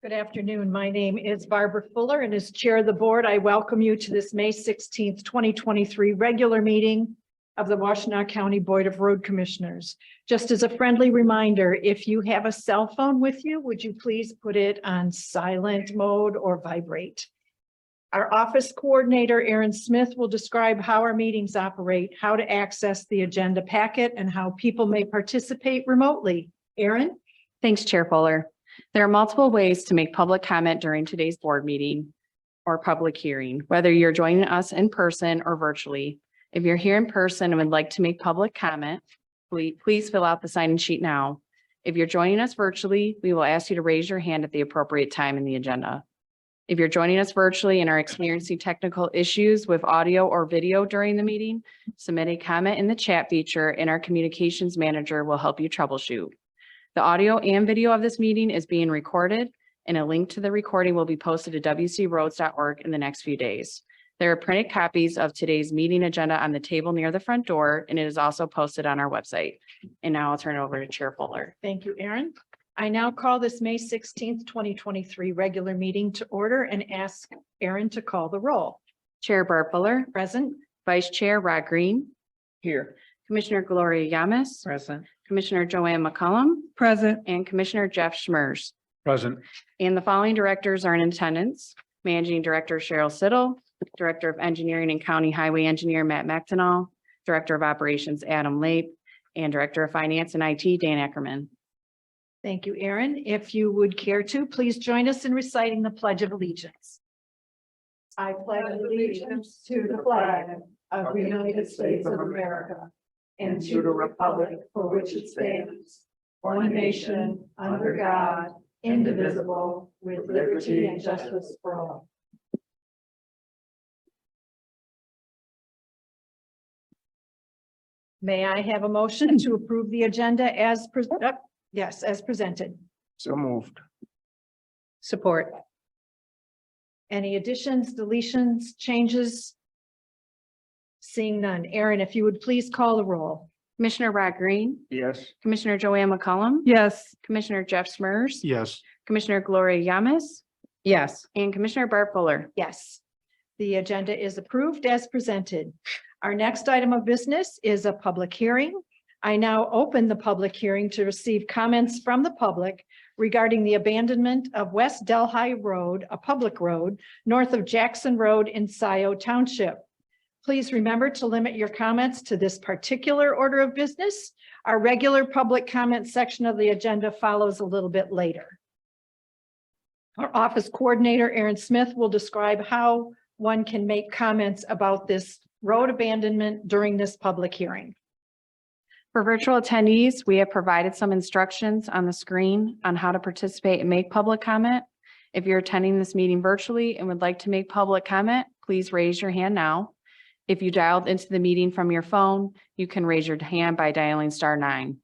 Good afternoon. My name is Barbara Fuller, and as chair of the board, I welcome you to this May 16th, 2023 regular meeting of the Washtenaw County Board of Road Commissioners. Just as a friendly reminder, if you have a cell phone with you, would you please put it on silent mode or vibrate? Our office coordinator, Aaron Smith, will describe how our meetings operate, how to access the agenda packet, and how people may participate remotely. Aaron? Thanks, Chair Fuller. There are multiple ways to make public comment during today's board meeting or public hearing, whether you're joining us in person or virtually. If you're here in person and would like to make public comment, please fill out the sign-in sheet now. If you're joining us virtually, we will ask you to raise your hand at the appropriate time in the agenda. If you're joining us virtually and are experiencing technical issues with audio or video during the meeting, submit a comment in the chat feature and our communications manager will help you troubleshoot. The audio and video of this meeting is being recorded, and a link to the recording will be posted to wcroads.org in the next few days. There are printed copies of today's meeting agenda on the table near the front door, and it is also posted on our website. And now I'll turn it over to Chair Fuller. Thank you, Aaron. I now call this May 16th, 2023 regular meeting to order and ask Aaron to call the roll. Chair Barb Fuller, Present. Vice Chair Rod Green, Here. Commissioner Gloria Yamas, Present. Commissioner Joanne McCollum, Present. and Commissioner Jeff Schmers. Present. And the following directors are in attendance: Managing Director Cheryl Siddle, Director of Engineering and County Highway Engineer Matt Washtenaw, Director of Operations Adam Lape, and Director of Finance and IT Dan Ackerman. Thank you, Aaron. If you would care to, please join us in reciting the Pledge of Allegiance. I pledge allegiance to the flag of the United States of America and to the republic for which it stands, one nation, under God, indivisible, with liberty and justice for all. May I have a motion to approve the agenda as as presented? So moved. Support. Any additions, deletions, changes? Seeing none. Aaron, if you would please call the roll. Commissioner Rod Green, Yes. Commissioner Joanne McCollum, Yes. Commissioner Jeff Schmers, Yes. Commissioner Gloria Yamas, Yes. and Commissioner Barb Fuller. Yes. The agenda is approved as presented. Our next item of business is a public hearing. I now open the public hearing to receive comments from the public regarding the abandonment of West Delhi Road, a public road, north of Jackson Road in Scioto Township. Please remember to limit your comments to this particular order of business. Our regular public comment section of the agenda follows a little bit later. Our office coordinator, Aaron Smith, will describe how one can make comments about this road abandonment during this public hearing. For virtual attendees, we have provided some instructions on the screen on how to participate and make public comment. If you're attending this meeting virtually and would like to make public comment, please raise your hand now. If you dialed into the meeting from your phone, you can raise your hand by dialing *9.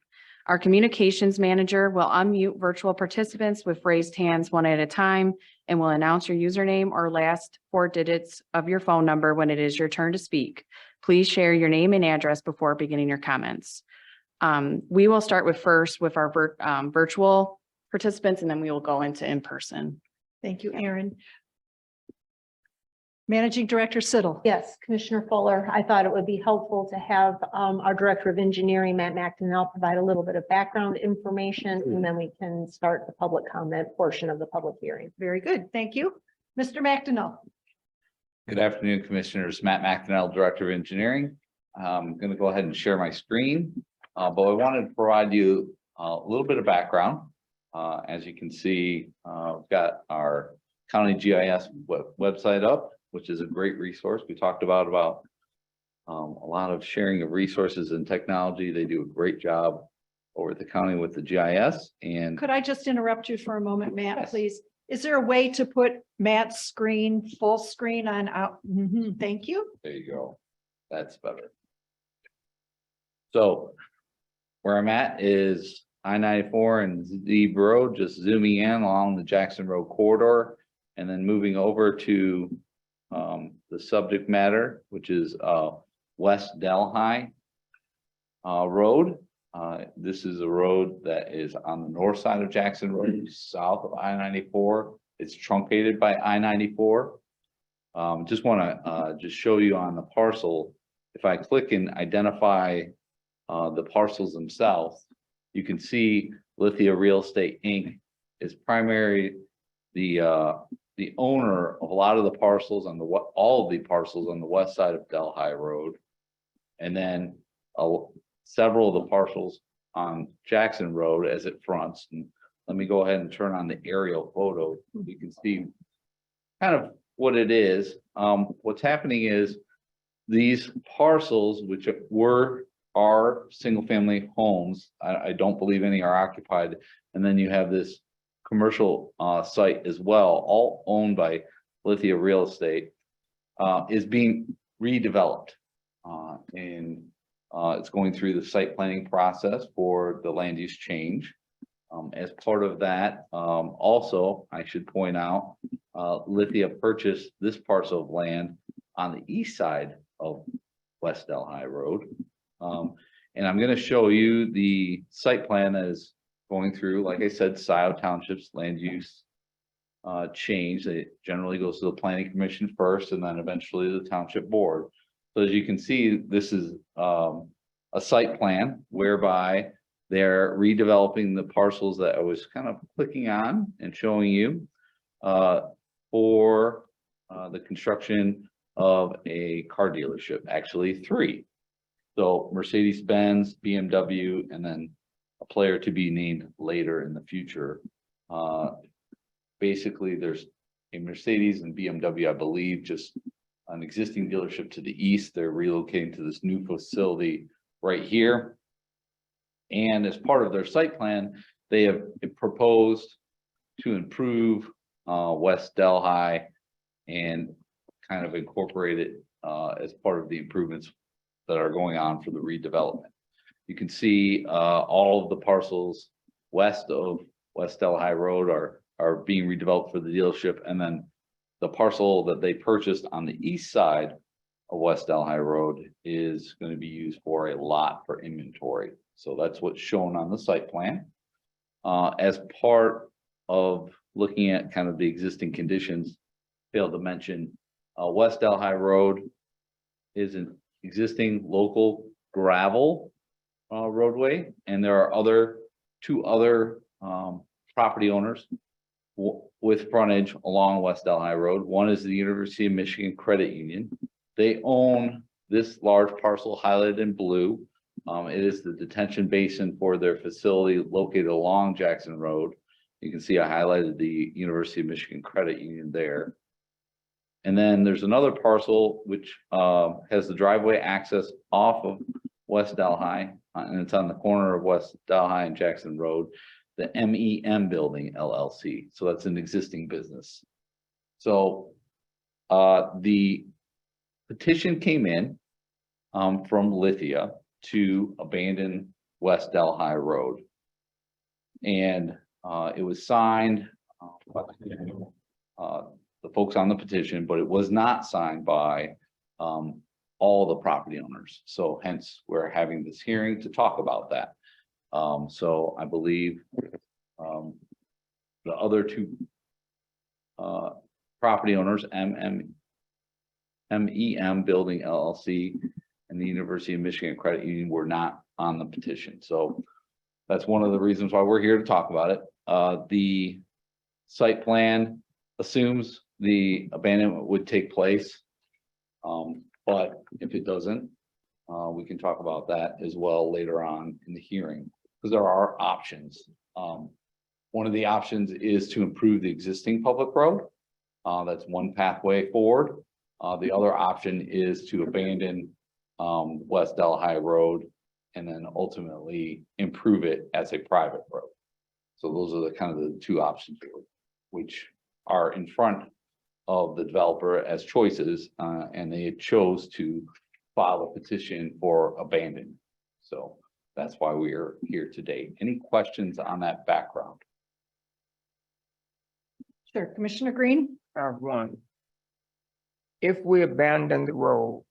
Our communications manager will unmute virtual participants with raised hands one at a time and will announce your username or last 4 digits of your phone number when it is your turn to speak. Please share your name and address before beginning your comments. We will start with our virtual participants, and then we will go into in-person. Thank you, Aaron. Managing Director Siddle. Yes, Commissioner Fuller, I thought it would be helpful to have our Director of Engineering, Matt Washtenaw, provide a little bit of background information, and then we can start the public comment portion of the public hearing. Very good. Thank you. Mr. Washtenaw. Good afternoon, Commissioners. Matt Washtenaw, Director of Engineering. I'm going to go ahead and share my screen, but I wanted to provide you a little bit of background. As you can see, we've got our county GIS website up, which is a great resource. We talked about a lot of sharing of resources and technology. They do a great job over at the county with the GIS. And Could I just interrupt you for a moment, Matt, Yes. please? Is there a way to put Matt's screen, full screen on out? Thank you. there you go. That's better. So where I'm at is I-94 and Zeeb Road, just zooming in along the Jackson Road corridor and then moving over to the subject matter, which is West Delhi Road. This is a road that is on the north side of Jackson Road, south of I-94. It's truncated by I-94. Just want to just show you on the parcel. If I click and identify the parcels themselves, you can see Lithia Real Estate Inc. is primary the owner of a lot of the parcels on all of the parcels on the west side of Delhi Road, and then several of the parcels on Jackson Road as it fronts. And let me go ahead and turn on the aerial photo. You can see kind of what it is. What's happening is these parcels, which are single family homes, I don't believe any are occupied. And then you have this commercial site as well, all owned by Lithia Real Estate, is being redeveloped. And it's going through the site planning process for the land use change. As part of that, also, I should point out, Lithia purchased this parcel of land on the east side of West Delhi Road. And I'm going to show you the site plan that is going through, like I said, Scioto Township's land use change. It generally goes to the planning commission first and then eventually the township board. So as you can see, this is a site plan whereby they're redeveloping the parcels that I was kind of clicking on and showing you for the construction of a car dealership, actually 3. So Mercedes-Benz, BMW, and then a player to be named later in the future. Basically, there's a Mercedes and BMW, I believe, just an existing dealership to the east. They're relocating to this new facility right here. And as part of their site plan, they have proposed to improve West Delhi and kind of incorporate it as part of the improvements that are going on for the redevelopment. You can see all of the parcels west of West Delhi Road are being redeveloped for the dealership, and then the parcel that they purchased on the east side of West Delhi Road is going to be used for a lot for inventory. So that's what's shown on the site plan. As part of looking at kind of the existing conditions, failed to mention West Delhi Road is an existing local gravel roadway, and there are 2 other property owners with frontage along West Delhi Road. One is the University of Michigan Credit Union. They own this large parcel highlighted in blue. It is the detention basin for their facility located along Jackson Road. You can see I highlighted the University of Michigan Credit Union there. And then there's another parcel which has the driveway access off of West Delhi, and it's on the corner of West Delhi and Jackson Road, the MEM Building LLC. So that's an existing business. So the petition came in from Lithia to abandon West Delhi Road. And it was signed by the folks on the petition, but it was not signed by all the property owners. So hence we're having this hearing to talk about that. So I believe the other 2 property owners, MEM Building LLC and the University of Michigan Credit Union, were not on the petition. So that's one of the reasons why we're here to talk about it. The site plan assumes the abandonment would take place. But if it doesn't, we can talk about that as well later on in the hearing, because there are options. One of the options is to improve the existing public road. That's one pathway forward. The other option is to abandon West Delhi Road and then ultimately improve it as a private road. So those are the kind of the 2 options here, which are in front of the developer as choices, and they chose to file a petition for abandonment. So that's why we are here today. Any questions on that background? Sure. Commissioner Green? I have one. If we abandon the road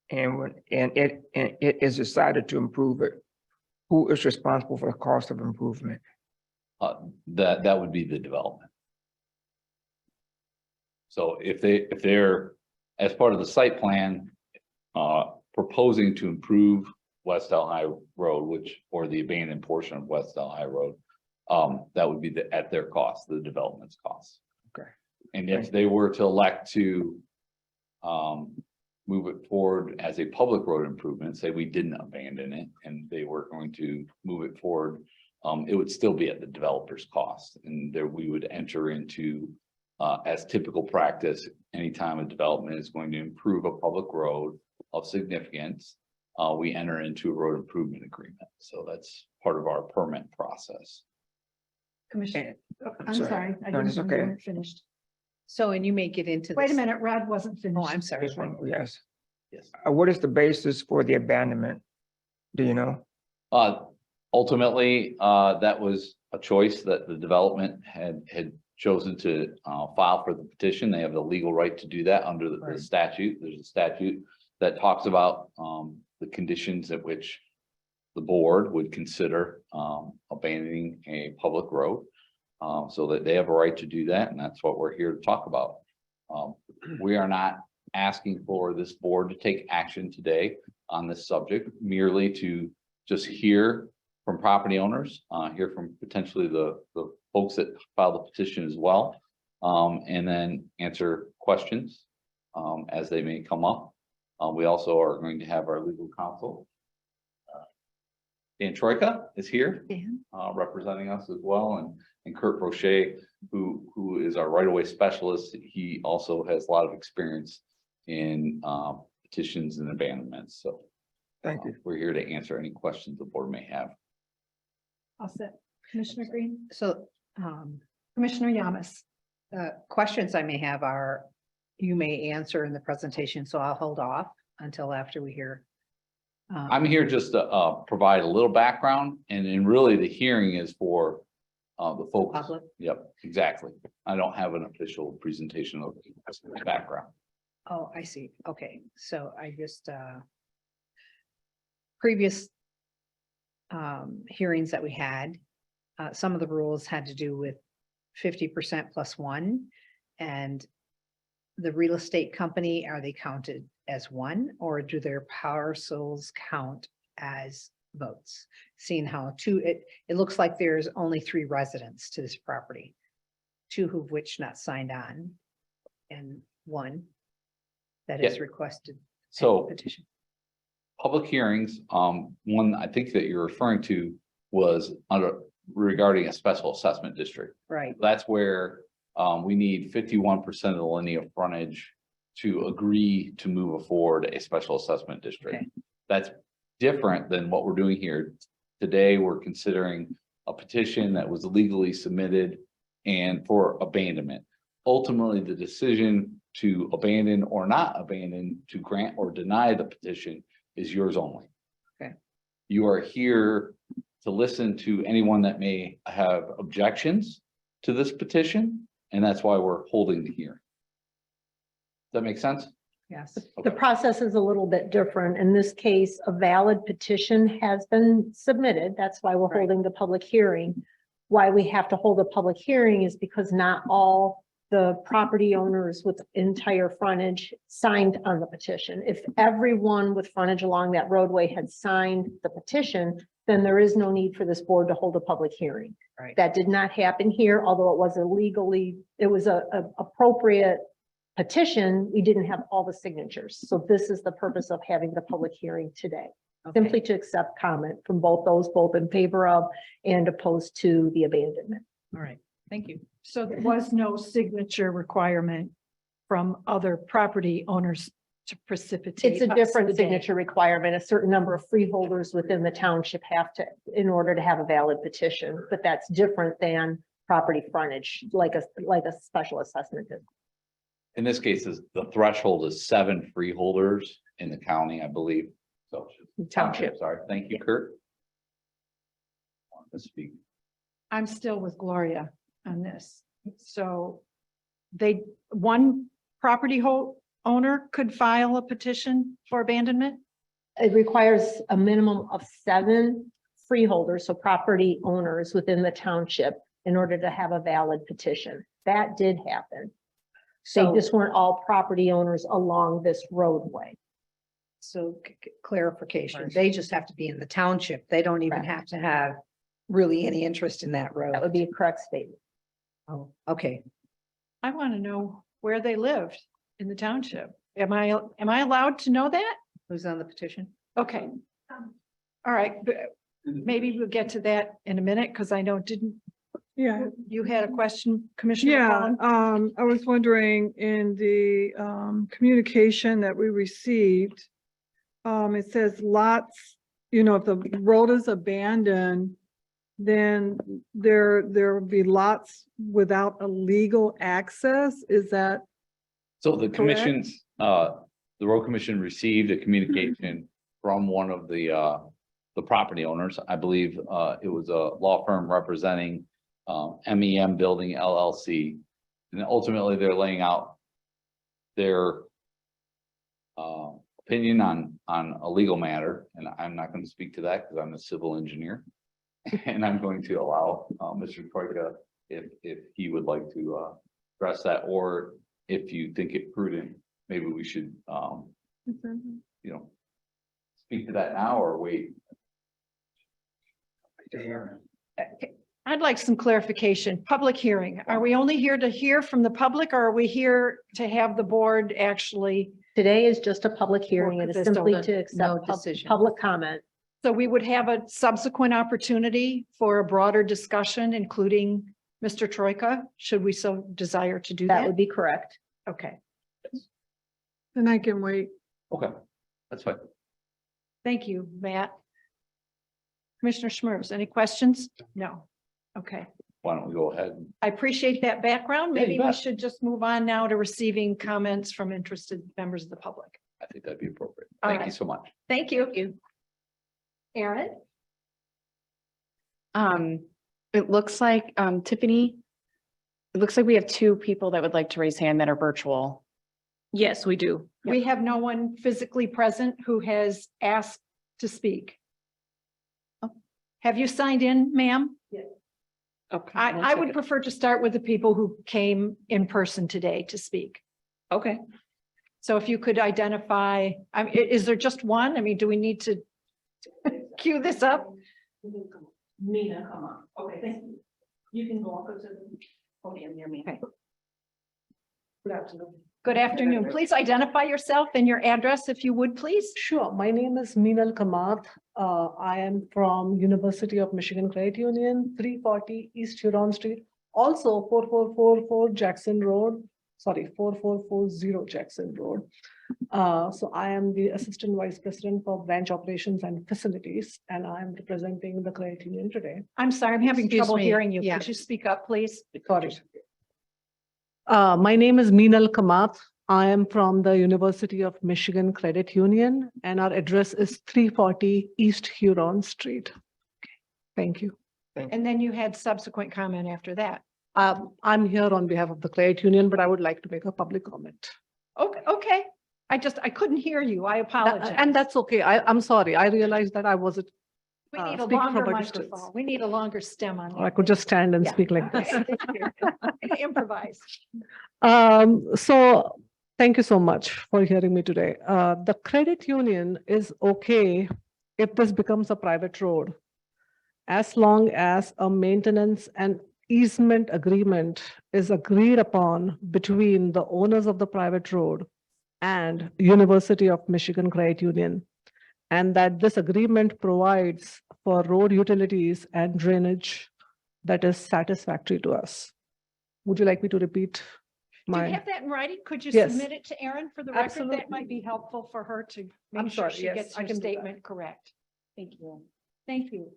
and it is decided to improve it, Who is responsible for the cost of improvement? That would be the development. So if they're, as part of the site plan, proposing to improve West Del High Road, or the abandoned portion of West Del High Road, that would be at their cost, the development's cost. Okay. And if they were to elect to move it forward as a public road improvement, say we didn't abandon it and they were going to move it forward, it would still be at the developer's cost. And there we would enter into, as typical practice, anytime a development is going to improve a public road of significance, we enter into a road improvement agreement. So that's part of our permit process. Commissioner, I'm sorry. sorry. I No, didn't it's know you okay. weren't finished. So, and you may get into. Wait a this- minute, Rod wasn't finished. Oh, I'm sorry. This one, yes. Yes. What is the basis for the abandonment? Do you know? Ultimately, that was a choice that the development had chosen to file for the petition. They have the legal right to do that under the Right. statute. There's a statute that talks about the conditions at which the board would consider abandoning a public road. So that they have a right to do that, and that's what we're here to talk about. We are not asking for this board to take action today on this subject, merely to just hear from property owners, hear from potentially the folks that filed the petition as well, and then answer questions as they may come up. We also are going to have our legal counsel. Dan Troika is here, representing us as well, and Kurt Brochet, who is our right-of-way specialist. He also has a lot of experience in petitions and abandonments. So Thank you. we're here to answer any questions the board may have. All set. Commissioner Green, So, Commissioner Yamas. questions I may have are, you may answer in the presentation, so I'll hold off until after we hear. I'm here just to provide a little background, and then really the hearing is for the folks. Public. Yep, exactly. I don't have an official presentation of the background. Oh, I see. Okay, so I just, previous hearings that we had, some of the rules had to do with 50% plus one. And the real estate company, are they counted as one, or do their parcels count as votes? Seeing how it looks like there's only 3 residents to this property, 2 of which not signed on, and 1 that is Yeah. requested. So Petition. public hearings, one I think that you're referring to was regarding a special assessment district. Right, That's where we need 51% of the linear frontage to agree to move forward a special assessment district. Okay. That's different than what we're doing here. Today, we're considering a petition that was legally submitted and for abandonment. Ultimately, the decision to abandon or not abandon, to grant or deny the petition is yours only. Okay. You are here to listen to anyone that may have objections to this petition, and that's why we're holding the hearing. Does that make sense? yes. The process is a little bit different. In this case, a valid petition has been submitted. That's why we're Right. holding the public hearing. Why we have to hold a public hearing is because not all the property owners with entire frontage signed on the petition. If everyone with frontage along that roadway had signed the petition, then there is no need for this board to hold a public hearing. Right. That did not happen here, although it was it was a appropriate petition. We didn't have all the signatures. So this is the purpose of having the public hearing today, Okay. simply to accept comment from both in favor of and opposed to the abandonment. All right, thank you. So there was no signature requirement from other property owners to precipitate. It's a us different today. signature requirement. A certain number of freeholders within the township have to, in order to have a valid petition, but that's different than property frontage, like a special assessment. In this case, the threshold is 7 freeholders in the county, I believe. So township, sorry. Thank you, Kurt. Want to speak. I'm still with Gloria on this. So one property owner could file a petition for abandonment? It requires a minimum of 7 freeholders, so property owners within the township in order to have a valid petition. That did happen. They So, just weren't all property owners along this roadway. so clarification, they just have to be in the township. They don't even Correct. have to have really any interest in that road. That would be a correct statement. Oh, okay. I want to know where they lived in the township. Am I allowed to know that? Who's on the petition? Okay. All right, but maybe we'll get to that in a minute, because I know, Yeah, you had a question, Commissioner yeah, Collins? I was wondering in the communication that we received, it says lots, if the road is abandoned, then there will be lots without a legal access. Is that So the commission, correct? the road commission received a communication from one of the property owners. I believe, it was a law firm representing, MEM Building LLC. And ultimately, they're laying out their, opinion on a legal matter, and I'm not going to speak to that because I'm a civil engineer. And I'm going to allow, Mr. Troika, if he would like to, address that, or if you think it prudent, maybe we should, speak to that now or wait. I'd like some clarification. Public hearing. Are we only here to hear from the public, or are we here to have the board actually? Today is just a public hearing. It is Just simply a- to no accept decision. public comment. So we would have a subsequent opportunity for a broader discussion, including Mr. Troika, should we so desire to do That that? would be correct. Okay, Then I can wait. Okay, that's fine. thank you, Matt. Commissioner Schmerz, any questions? No. Okay, Why don't we go ahead? I appreciate that background. Yeah, you Maybe we bet. should just move on now to receiving comments from interested members of the public. I think that'd be appropriate. All Thank you right. so much. Thank you. Aaron? It looks like, Tiffany, it looks like we have two people that would like to raise hand that are virtual. Yes, we do. We have no one physically present who has asked to speak. Have you signed in, ma'am? Okay. I would prefer to start with the people who came in person today to speak. Okay. So if you could identify, is there just one? I mean, do we need to cue this up? Mina, come on. Okay, thank you. You can walk up to the podium near me. Okay. Good afternoon. Good afternoon. Please identify yourself and your address if you would, please. Sure. My name is Meenal Kamath. I am from University of Michigan Credit Union, 340 East Huron Street, also 4444 Jackson Road, 4440 Jackson Road. So I am the Assistant Vice President for Branch Operations and Facilities, and I am representing the credit union today. I'm sorry, I'm having Excuse trouble me. hearing you. Yeah. Could you speak up, please? Sorry. My name is Meenal Kamath. I am from the University of Michigan Credit Union, and our address is 340 East Huron Street. Thank you. And then you had subsequent comment after that. I'm here on behalf of the credit union, but I would like to make a public comment. Okay. I couldn't hear you. I apologize. And that's okay. I'm sorry. I realized that I wasn't, We need a speak from longer a distance. microphone. We need a longer stem on. or I could just stand and Yeah. speak like this. Improvise. So thank you so much for hearing me today. The credit union is okay if this becomes a private road, as long as a maintenance and easement agreement is agreed upon between the owners of the private road and University of Michigan Credit Union, and that this agreement provides for road utilities and drainage that is satisfactory to us. Would you like me to repeat Do you my? have that in writing? Could you Yes. submit it to Erin for the record? That Absolutely. might be helpful for her to I'm make sure sorry, she yes, gets I her can do that. statement correct. Thank you. Thank you.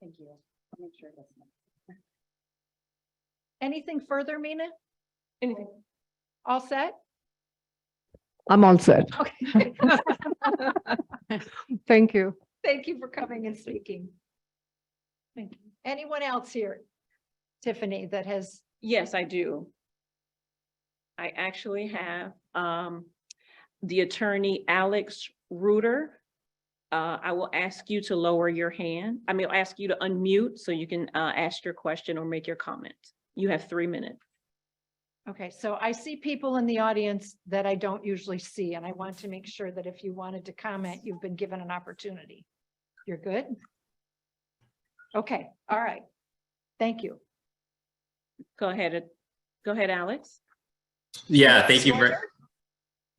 Thank you. I'll make sure that's not- Anything further, Mina? Anything? All set? I'm all set. Okay. Thank you. Thank you for coming and speaking. Thank you. Anyone else here? Tiffany, that has, Yes, I do. I actually have the attorney Alex Reuter, I will ask you to lower your hand. I'll ask you to unmute so you can ask your question or make your comment. You have 3 minutes. Okay, so I see people in the audience that I don't usually see, and I want to make sure that if you wanted to comment, you've been given an opportunity. You're good? Okay, all right. Thank you. Go ahead, Alex. Yeah, thank you very. Slider?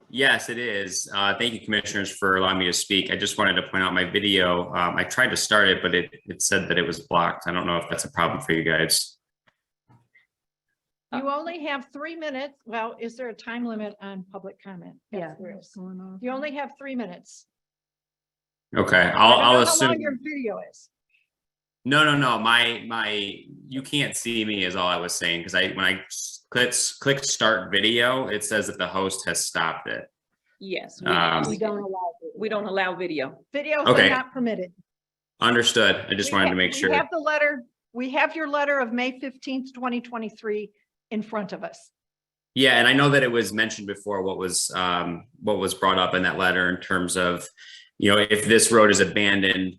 Yes, it is. Thank you, commissioners, for allowing me to speak. I just wanted to point out my video. I tried to start it, but it said that it was blocked. I don't know if that's a problem for you guys. You only have 3 minutes. Well, is there a time limit on public comment? Yes, Yeah. there is. Going on. You only have 3 minutes. Okay, I don't I'll know how long assume. your video is. No. You can't see me is all I was saying, because when I click start video, it says that the host has stopped it. Yes, We don't allow. we don't allow video. Videos Okay. are not permitted. Understood. I just wanted to make sure. We have the letter, we have your letter of May 15th, 2023 in front of us. Yeah, and I know that it was mentioned before what was brought up in that letter in terms of, if this road is abandoned,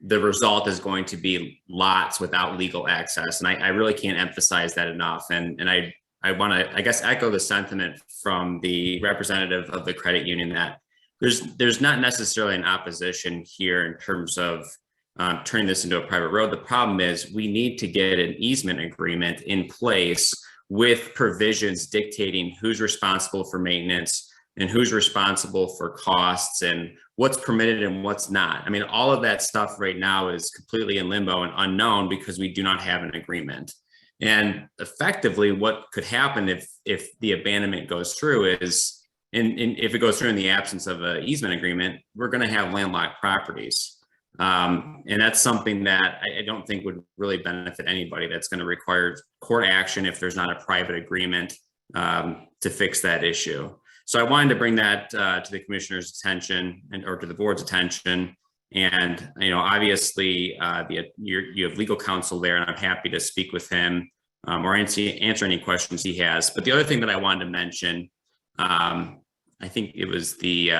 the result is going to be lots without legal access. And I really can't emphasize that enough. And I want to, I guess, echo the sentiment from the representative of the credit union that there's not necessarily an opposition here in terms of turning this into a private road. The problem is we need to get an easement agreement in place with provisions dictating who's responsible for maintenance and who's responsible for costs and what's permitted and what's not. I mean, all of that stuff right now is completely in limbo and unknown because we do not have an agreement. And effectively what could happen if the abandonment goes through is, and if it goes through in the absence of an easement agreement, we're going to have landlocked properties. And that's something that I don't think would really benefit anybody. That's going to require court action if there's not a private agreement to fix that issue. So I wanted to bring that to the commissioner's attention or to the board's attention. And, obviously you have legal counsel there, and I'm happy to speak with him or answer any questions he has. But the other thing that I wanted to mention, I think it was the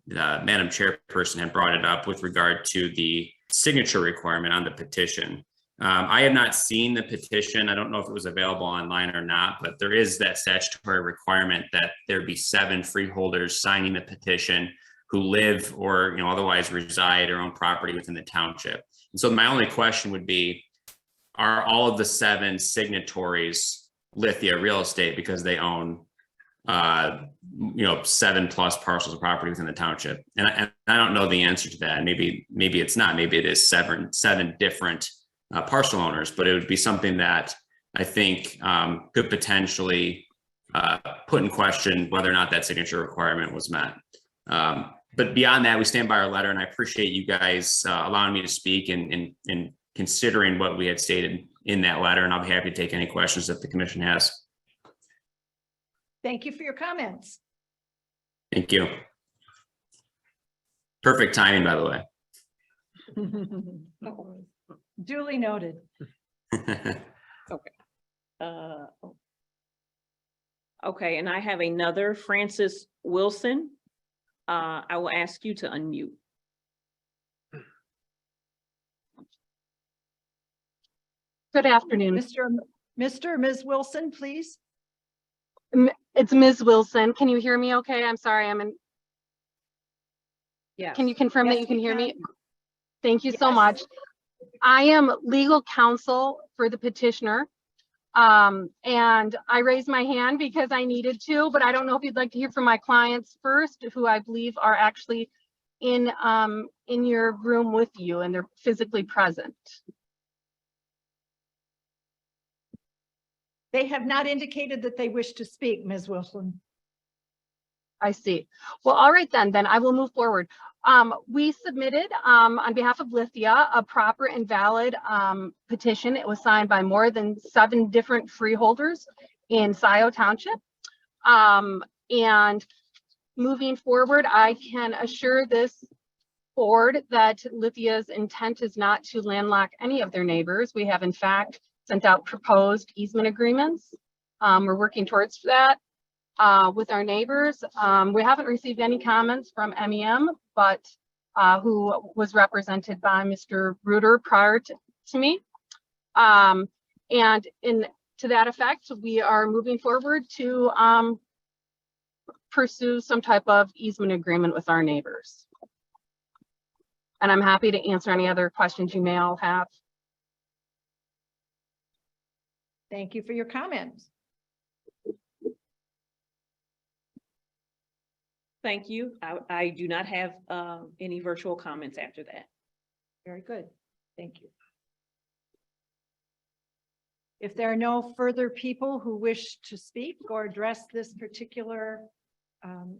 Madam Chairperson had brought it up with regard to the signature requirement on the petition. I have not seen the petition. I don't know if it was available online or not, but there is that statutory requirement that there be 7 freeholders signing the petition who live or otherwise reside or own property within the township. And so my only question would be, are all of the 7 signatories Lithia Real Estate because they own 7+ parcels of property within the township? And I don't know the answer to that. Maybe it's not. Maybe it is 7 different parcel owners, but it would be something that I think could potentially put in question whether or not that signature requirement was met. But beyond that, we stand by our letter, and I appreciate you guys allowing me to speak and considering what we had stated in that letter, and I'll be happy to take any questions that the commission has. Thank you for your comments. Thank you. Perfect timing, by the way. Duly noted. Okay, and I have another Francis Wilson. I will ask you to unmute. Good afternoon. Mr. or Ms. Wilson, please. It's Ms. Wilson. Can you hear me okay? I'm sorry, I'm in. Yes. Can you confirm that Yes, you can we hear can. me? Thank you so Yes. much. I am legal counsel for the petitioner. And I raised my hand because I needed to, but I don't know if you'd like to hear from my clients first, who I believe are actually in your room with you and they're physically present. They have not indicated that they wish to speak, Ms. Wilson. I see. Well, all right, then I will move forward. We submitted on behalf of Lithia a proper and valid petition. It was signed by more than 7 different freeholders in Scioto Township. And moving forward, I can assure this board that Lithia's intent is not to landlock any of their neighbors. We have in fact sent out proposed easement agreements. We're working towards that. with our neighbors. We haven't received any comments from MEM, but who was represented by Mr. Reuter prior to me. And to that effect, we are moving forward to pursue some type of easement agreement with our neighbors. And I'm happy to answer any other questions you may all have. Thank you for your comments. Thank you. I do not have any virtual comments after that. Very good. Thank you. If there are no further people who wish to speak or address this particular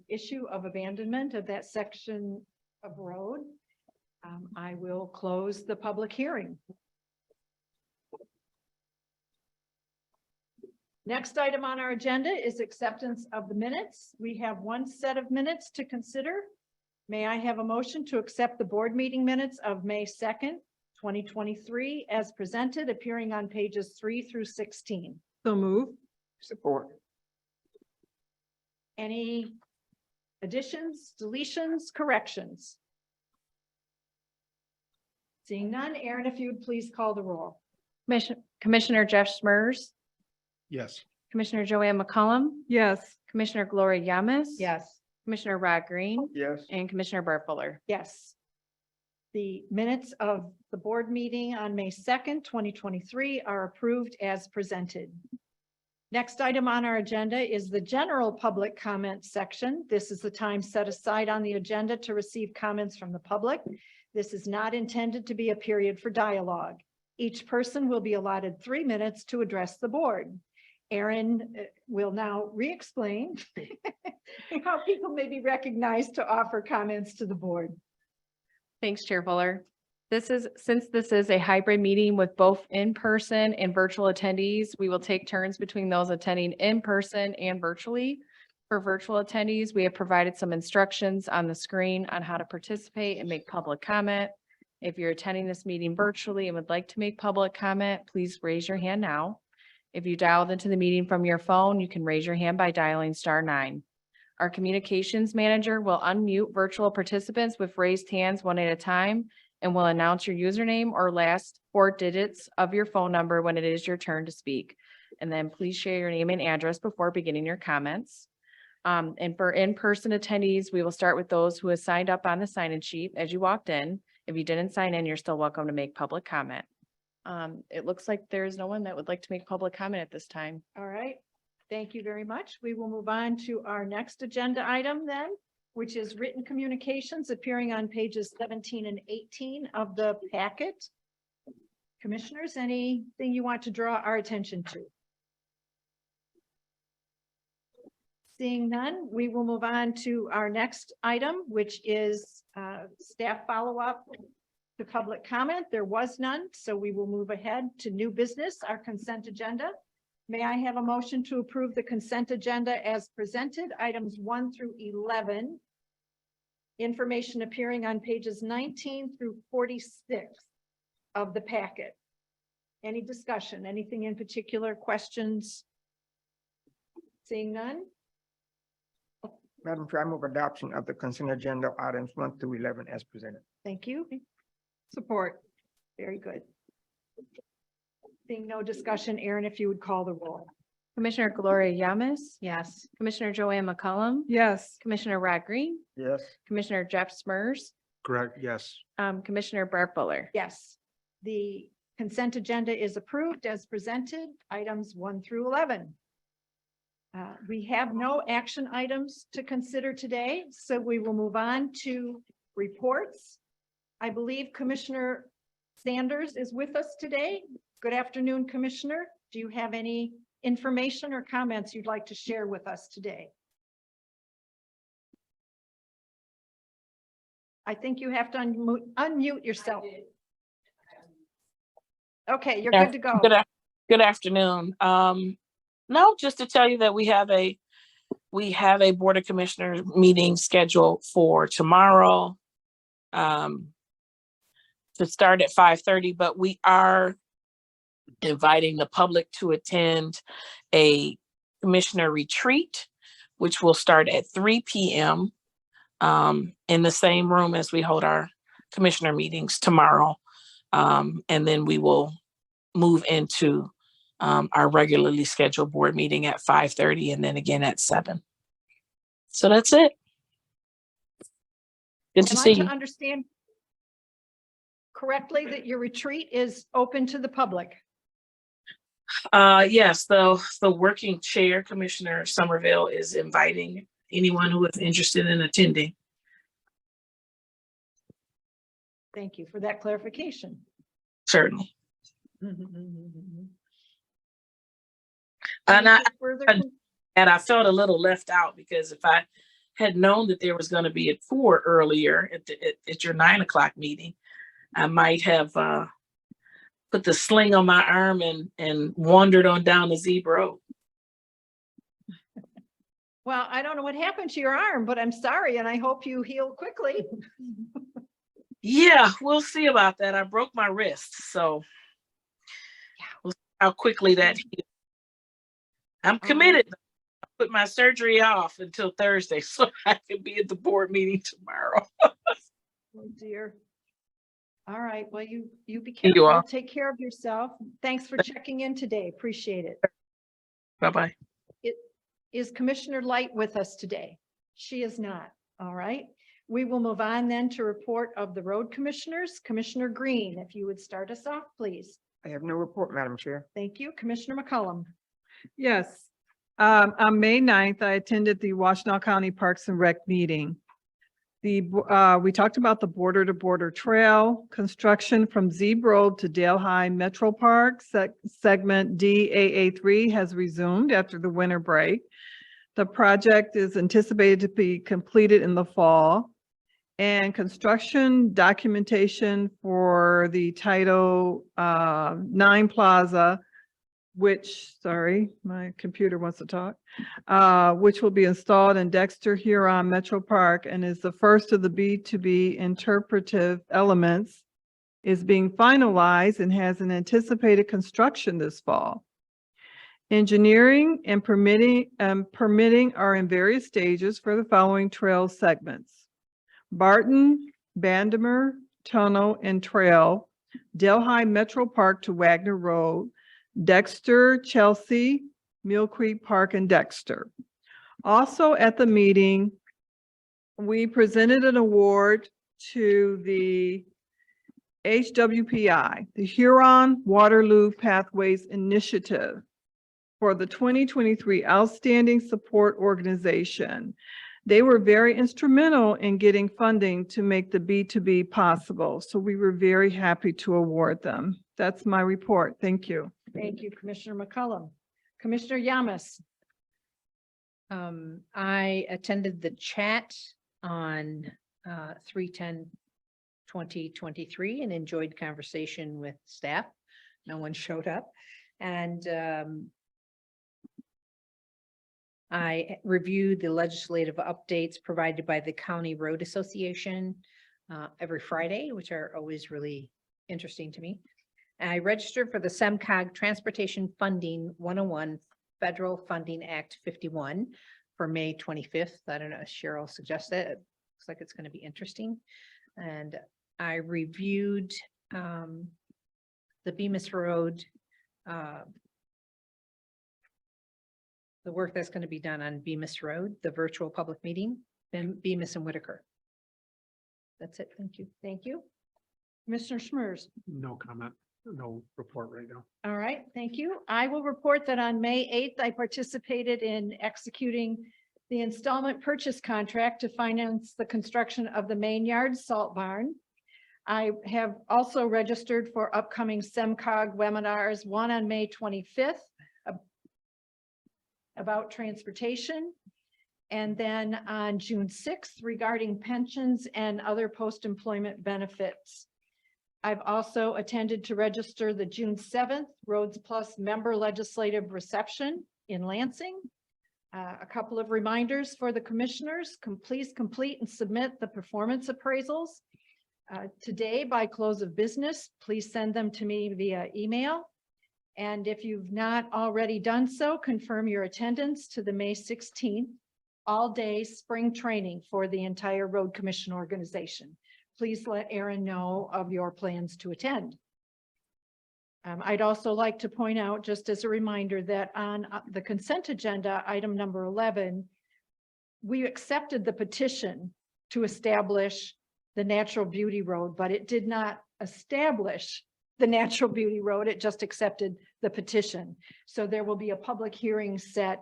issue of abandonment of that section of road, I will close the public hearing. Next item on our agenda is acceptance of the minutes. We have one set of minutes to consider. May I have a motion to accept the board meeting minutes of May 2nd, 2023 as presented, appearing on pages 3 through 16. So move. Support. Any additions, deletions, corrections? Seeing none, Aaron, if you would please call the roll. Commissioner Jeff Smurs, Yes. Commissioner Joanne McCollum, Yes. Commissioner Gloria Yamas. Yes. Commissioner Rod Green Yes. and Commissioner Bart Fuller. Yes. The minutes of the board meeting on May 2nd, 2023 are approved as presented. Next item on our agenda is the general public comment section. This is the time set aside on the agenda to receive comments from the public. This is not intended to be a period for dialogue. Each person will be allotted 3 minutes to address the board. Aaron will now re-explain how people may be recognized to offer comments to the board. Thanks, Chair Fuller. Since this is a hybrid meeting with both in-person and virtual attendees, we will take turns between those attending in person and virtually. For virtual attendees, we have provided some instructions on the screen on how to participate and make public comment. If you're attending this meeting virtually and would like to make public comment, please raise your hand now. If you dialed into the meeting from your phone, you can raise your hand by dialing *9. Our communications manager will unmute virtual participants with raised hands one at a time and will announce your username or last 4 digits of your phone number when it is your turn to speak. And then please share your name and address before beginning your comments. And for in-person attendees, we will start with those who have signed up on the sign-in sheet as you walked in. If you didn't sign in, you're still welcome to make public comment. It looks like there's no one that would like to make public comment at this time. All right. Thank you very much. We will move on to our next agenda item then, which is written communications appearing on pages 17 and 18 of the packet. Commissioners, anything you want to draw our attention to? Seeing none, we will move on to our next item, which is staff follow-up to public comment. There was none, so we will move ahead to new business, our consent agenda. May I have a motion to approve the consent agenda as presented, items 1 through 11. Information appearing on pages 19 through 46 of the packet. Any discussion, anything in particular, questions? Seeing none? Madam Chair, I move adoption of the consent agenda items 1 through 11 as presented. Thank you. Support. Very good. Seeing no discussion, Aaron, if you would call the roll. Commissioner Gloria Yamas, Yes. Commissioner Joanne McCollum, Yes. Commissioner Rod Green, Yes. Commissioner Jeff Smurs, Correct. Yes. Commissioner Bart Fuller. Yes, the consent agenda is approved as presented, items 1 through 11. We have no action items to consider today, so we will move on to reports. I believe Commissioner Sanders is with us today. Good afternoon, Commissioner. Do you have any information or comments you'd like to share with us today? I think you have to unmute yourself. Okay, you're good to go. Good afternoon. No, just to tell you that we have a Board of Commissioners meeting scheduled for tomorrow to start at 5:30, but we are inviting the public to attend a commissioner retreat which will start at 3 p.m. In the same room as we hold our commissioner meetings tomorrow. And then we will move into our regularly scheduled board meeting at 5:30 and then again at 7. So that's it. Good to Am I see to you. understand correctly that your retreat is open to the public? Yes, the working chair, Commissioner Somerville, is inviting anyone who is interested in attending. Thank you for that clarification. Certainly. Any And further- I felt a little left out because if I had known that there was going to be a tour earlier at your 9 o'clock meeting, I might have put the sling on my arm and wandered on down the zebra road. Well, I don't know what happened to your arm, but I'm sorry, and I hope you heal quickly. Yeah, we'll see about that. I broke my wrist, so we'll see how quickly that heals. I'm committed. I put my surgery off until Thursday so I can be at the board meeting tomorrow. Oh dear. All right, well, you be You careful, are. take care of yourself. Thanks for checking in today, appreciate it. Bye-bye. Is Commissioner Light with us today? She is not, all right. We will move on then to report of the road commissioners. Commissioner Green, if you would start us off, please. I have no report, Madam Chair. Thank you. Commissioner McCollum. Yes. On May 9th, I attended the Washtenaw County Parks and Rec meeting. We talked about the border to border trail construction from Zebra Road to Dale High Metro Park. Segment DAA3 has resumed after the winter break. The project is anticipated to be completed in the fall. And construction documentation for the Title 9 Plaza, which, sorry, my computer wants to talk, which will be installed in Dexter Huron Metro Park and is the first of the B2B interpretive elements, is being finalized and has an anticipated construction this fall. Engineering and permitting are in various stages for the following trail segments: Barton, Bandamer, Tunnel, and Trail, Dale High Metro Park to Wagner Road, Dexter, Chelsea, Mill Creek Park, and Dexter. Also at the meeting, we presented an award to the HWPI, the Huron Waterloo Pathways Initiative, for the 2023 Outstanding Support Organization. They were very instrumental in getting funding to make the B2B possible. So we were very happy to award them. That's my report. Thank you. Thank you, Commissioner McCollum. Commissioner Yamas. I attended the chat on 3/10/2023 and enjoyed conversation with staff. No one showed up. And I reviewed the legislative updates provided by the County Road Association every Friday, which are always really interesting to me. I registered for the SEMCOG Transportation Funding 101 Federal Funding Act 51 for May 25th. I don't know if Cheryl suggested it. Looks like it's going to be interesting. And I reviewed the Bemis Road, the work that's going to be done on Bemis Road, the virtual public meeting, then Bemis and Whitaker. That's it. Thank you. Thank you. Commissioner Schmers. No comment, no report right now. All right, thank you. I will report that on May 8th, I participated in executing the installment purchase contract to finance the construction of the main yard salt barn. I have also registered for upcoming SEMCOG webinars, one on May 25th about transportation, and then on June 6th regarding pensions and other post-employment benefits. I've also attended to register the June 7th Roads Plus member legislative reception in Lansing. A couple of reminders for the commissioners: please complete and submit the performance appraisals today by close of business. Please send them to me via email. And if you've not already done so, confirm your attendance to the May 16th all-day spring training for the entire road commission organization. Please let Aaron know of your plans to attend. I'd also like to point out, just as a reminder, that on the consent agenda, item number 11, we accepted the petition to establish the Natural Beauty Road, but it did not establish the Natural Beauty Road. It just accepted the petition. So there will be a public hearing set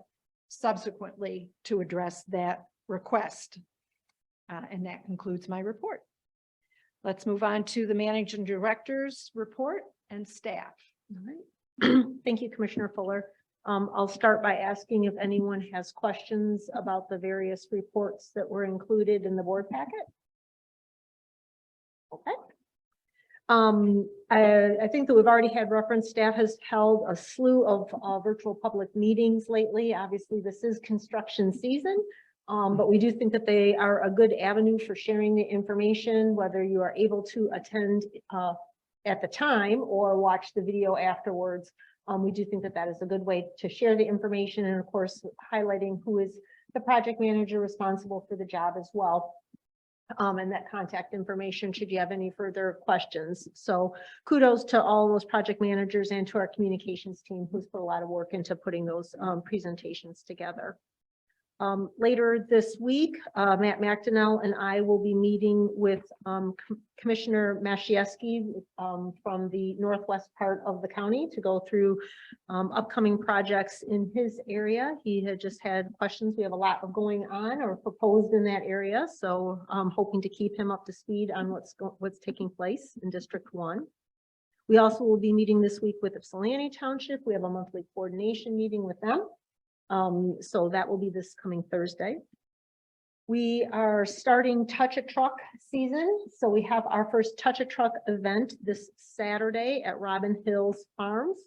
subsequently to address that request. And that concludes my report. Let's move on to the managing director's report and staff. All right. Thank you, Commissioner Fuller. I'll start by asking if anyone has questions about the various reports that were included in the board packet. Okay. I think that we've already had reference. Staff has held a slew of virtual public meetings lately. Obviously, this is construction season, but we do think that they are a good avenue for sharing the information, whether you are able to attend at the time or watch the video afterwards. We do think that that is a good way to share the information, and of course, highlighting who is the project manager responsible for the job as well. And that contact information should you have any further questions. So kudos to all those project managers and to our communications team who's put a lot of work into putting those presentations together. Later this week, Matt McDonnell and I will be meeting with Commissioner Mashieski from the northwest part of the county to go through upcoming projects in his area. He had just had questions. We have a lot of going on or proposed in that area. So I'm hoping to keep him up to speed on what's taking place in District 1. We also will be meeting this week with Ypsilanti Township. We have a monthly coordination meeting with them. So that will be this coming Thursday. We are starting Touch a Truck season. So we have our first Touch a Truck event this Saturday at Robin Hills Farms.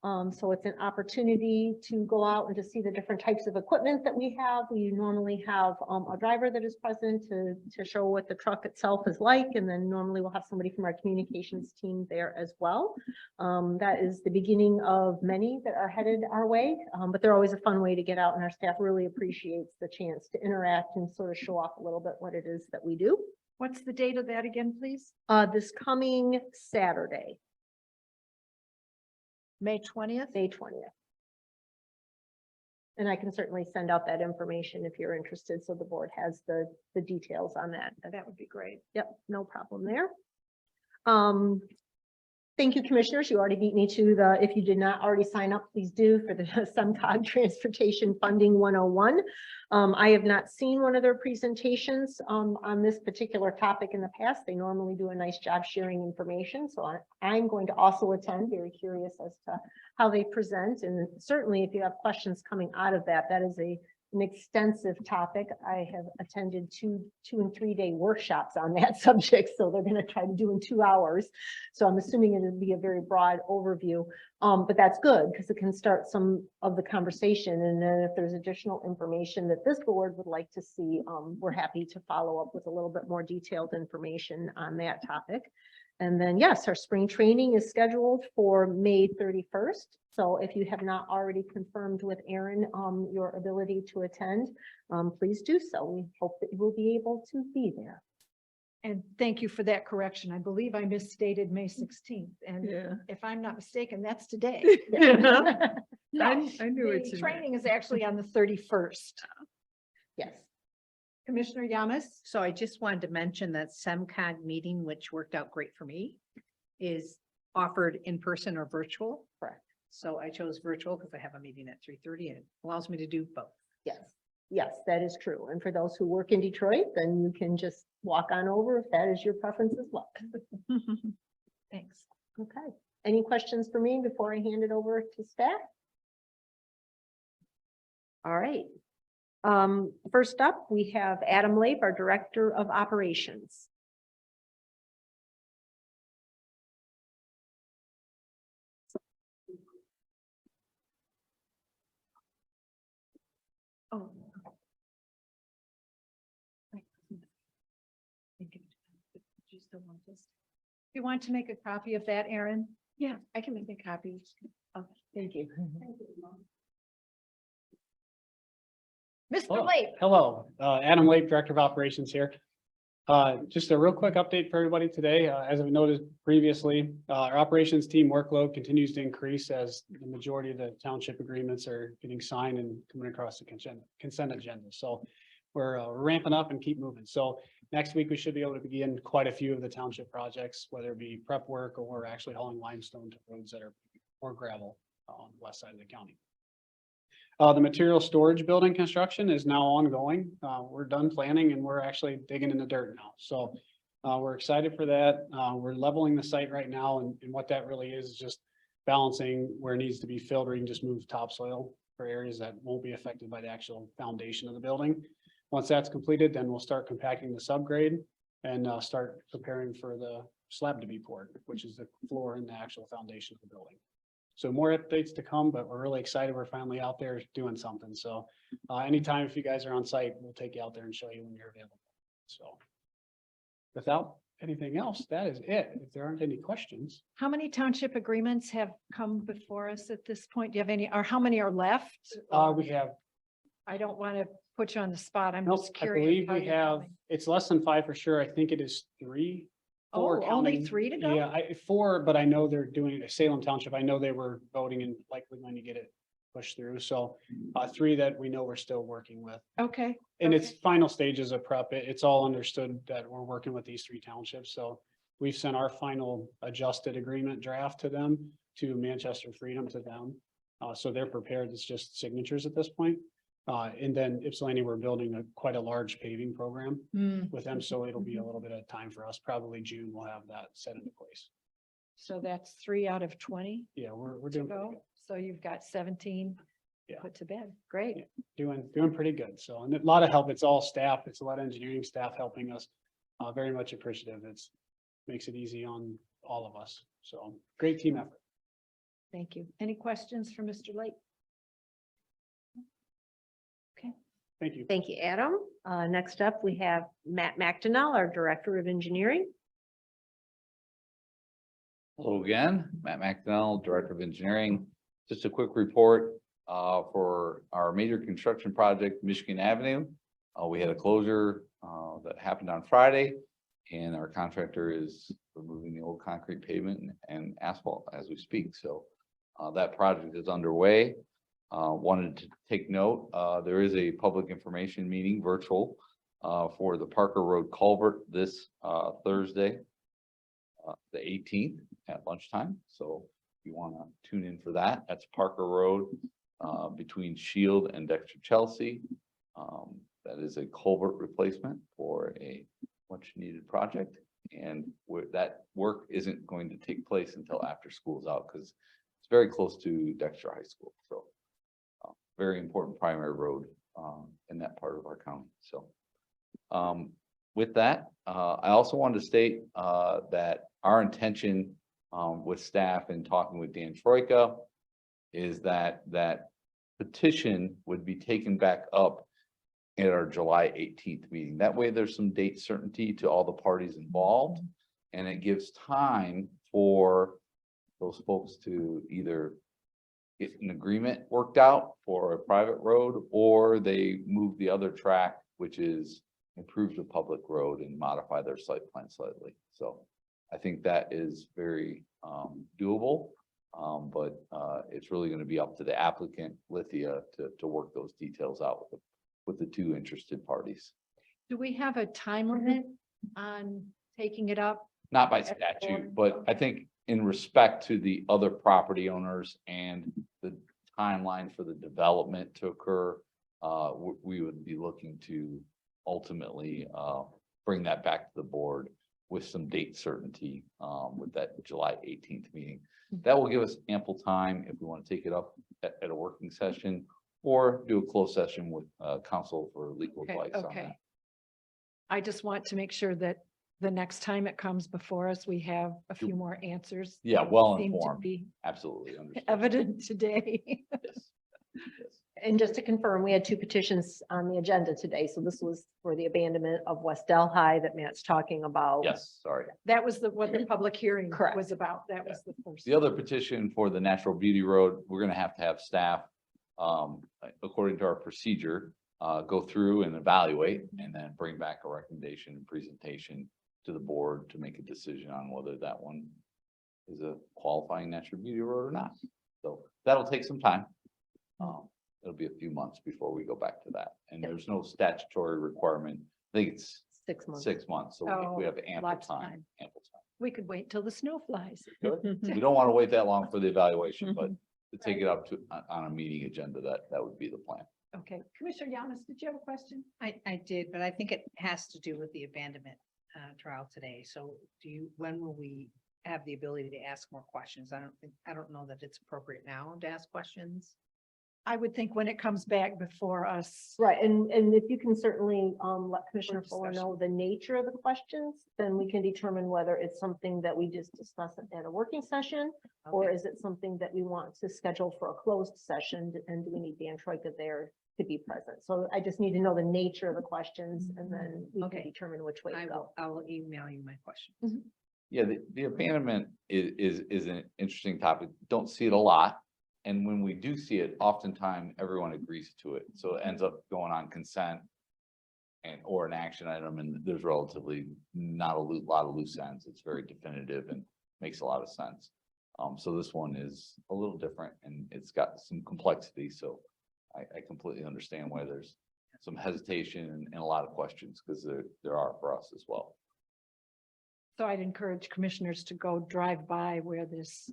So it's an opportunity to go out and to see the different types of equipment that we have. We normally have a driver that is present to show what the truck itself is like. And then normally we'll have somebody from our communications team there as well. That is the beginning of many that are headed our way, but they're always a fun way to get out, and our staff really appreciates the chance to interact and sort of show off a little bit what it is that we do. What's the date of that again, please? This coming Saturday. May 20th? May 20th. And I can certainly send out that information if you're interested, so the board has the details on that. That would be great. Yep, no problem there. Thank you, commissioners. You already beat me to the, if you did not already sign up, please do, for the SEMCOG Transportation Funding 101. I have not seen one of their presentations on this particular topic in the past. They normally do a nice job sharing information. So I'm going to also attend, very curious as to how they present. And certainly if you have questions coming out of that, that is an extensive topic. I have attended two and 3 day workshops on that subject. So they're going to try to do in 2 hours. So I'm assuming it would be a very broad overview, but that's good because it can start some of the conversation. And then if there's additional information that this board would like to see, we're happy to follow up with a little bit more detailed information on that topic. And then, yes, our spring training is scheduled for May 31st. So if you have not already confirmed with Aaron your ability to attend, please do so. We hope that you will be able to be there. And thank you for that correction. I believe I misstated May 16th. And Yeah. if I'm not mistaken, that's today. I No, knew it. the training is actually on the 31st. Yes. Commissioner Yamas? So I just wanted to mention that SEMCOG meeting, which worked out great for me, is offered in person or virtual. Correct. So I chose virtual because I have a meeting at 3:30 and it allows me to do both. Yes. Yes, that is true. And for those who work in Detroit, then you can just walk on over if that is your preference as well. Thanks. Okay. Any questions for me before I hand it over to staff? All right. First up, we have Adam Lape, our Director of Operations. Oh. You want to make a copy of that, Aaron? Yeah, I can make a copy. Oh, thank you. Mr. Lake. Hello, Adam Lake, Director of Operations here. Just a real quick update for everybody today. As I've noted previously, our operations team workload continues to increase as the majority of the township agreements are getting signed and coming across the consent agenda. So we're ramping up and keep moving. So next week, we should be able to begin quite a few of the township projects, whether it be prep work or actually hauling limestone to roads that are or gravel on the west side of the county. The material storage building construction is now ongoing. We're done planning and we're actually digging in the dirt now. So we're excited for that. We're leveling the site right now, and what that really is just balancing where it needs to be filled, or you can just move topsoil for areas that won't be affected by the actual foundation of the building. Once that's completed, then we'll start compacting the subgrade and start preparing for the slab to be poured, which is the floor and the actual foundation of the building. So more updates to come, but we're really excited. We're finally out there doing something. So anytime if you guys are on site, we'll take you out there and show you when you're available. So without anything else, that is it. If there aren't any questions. How many township agreements have come before us at this point? Do you have any, or how many are left? We have, I don't want to put you on the spot. I'm nope, just I curious. believe how we you're have, going. it's less than 5 for sure. I think it is 3. Oh, 4 only counting. 3 to go? Yeah, 4, but I know they're doing Salem Township. I know they were voting and likely going to get it pushed through. So 3 that we know we're still working with. Okay. And okay. it's final stages of prep. It's all understood that we're working with these 3 townships. So we've sent our final adjusted agreement draft to them, to Manchester Freedom, to them. So they're prepared. It's just signatures at this point. And then Ypsilanti, we're building quite a large paving program with them. So it'll be a little bit of time for us. Probably June, we'll have that set into place. So that's 3 out of 20 Yeah, we're to doing, pretty go. good. So you've got 17 Yeah. put to bed. Great. Yeah. Doing pretty good. So, and a lot of help. It's all staff. It's a lot of engineering staff helping us. Very much appreciative. Makes it easy on all of us. So great team effort. Thank you. Any questions for Mr. Lake? Okay. Thank you. Thank you, Adam. Next up, we have Matt McDonell, our Director of Engineering. Hello again, Matt McDonell, Director of Engineering. Just a quick report for our major construction project, Michigan Avenue. We had a closure that happened on Friday, and our contractor is removing the old concrete pavement and asphalt as we speak. So that project is underway. Wanted to take note, there is a public information meeting virtual for the Parker Road culvert this Thursday, the 18th at lunchtime. So if you want to tune in for that, that's Parker Road between Shield and Dexter Chelsea. That is a culvert replacement for a much needed project. And that work isn't going to take place until after school's out, because it's very close to Dexter High School. So very important primary road in that part of our county. So with that, I also wanted to state that our intention with staff and talking with Dan Troika is that petition would be taken back up at our July 18th meeting. That way there's some date certainty to all the parties involved, and it gives time for those folks to either get an agreement worked out for a private road, or they move the other track, which is improve the public road and modify their site plan slightly. So I think that is very doable, but it's really going to be up to the applicant, Lithia, to work those details out with the 2 interested parties. Do we have a time limit on taking it up? Not by statute, but I think in respect to the other property owners and the timeline for the development to occur, we would be looking to ultimately bring that back to the board with some date certainty with that July 18th meeting. That will give us ample time if we want to take it up at a working session, or do a closed session with counsel for legal advice on that. I just want to make sure that the next time it comes before us, we have a few more answers. Yeah, that well seem to informed. be Absolutely. Understood. evident today. Yes. Yes. And just to confirm, we had 2 petitions on the agenda today. So this was for the abandonment of West Delhi that Matt's talking about. Yes, sorry. That was what the public hearing Correct. was about. That was the first. The other petition for the Natural Beauty Road, we're gonna have staff, according to our procedure, go through and evaluate and then bring back a recommendation and presentation to the board to make a decision on whether that one is a qualifying natural beauty road or not. So that'll take some time. It'll be a few months before we go back to that. And there's no statutory requirement. I think it's 6 months. 6 months, so we have ample lots of time, ample time. We could wait till the snow flies. We don't want to wait that long for the evaluation, but to take it up to, on a meeting agenda, that would be the plan. Okay, Commissioner Yamas, did you have a question? I did, but I think it has to do with the abandonment trial today. So when will we have the ability to ask more questions? I don't know that it's appropriate now to ask questions. I would think when it comes back before us. Right, and if you can certainly let Commissioner Fuller discussion. know the nature of the questions, then we can determine whether it's something that we just discuss at a working session, or Okay. is it something that we want to schedule for a closed session, and do we need Dan Troika there to be present? So I just need to know the nature of the questions, and then we can Okay. determine which way to go. I will email you my questions. Yeah, the abandonment is an interesting topic. Don't see it a lot. And when we do see it, oftentimes everyone agrees to it. So it ends up going on consent or an action item, and there's relatively not a lot of loose ends. It's very definitive and makes a lot of sense. So this one is a little different and it's got some complexity. So I completely understand why there's some hesitation and a lot of questions, because there are for us as well. So I'd encourage commissioners to go drive by where this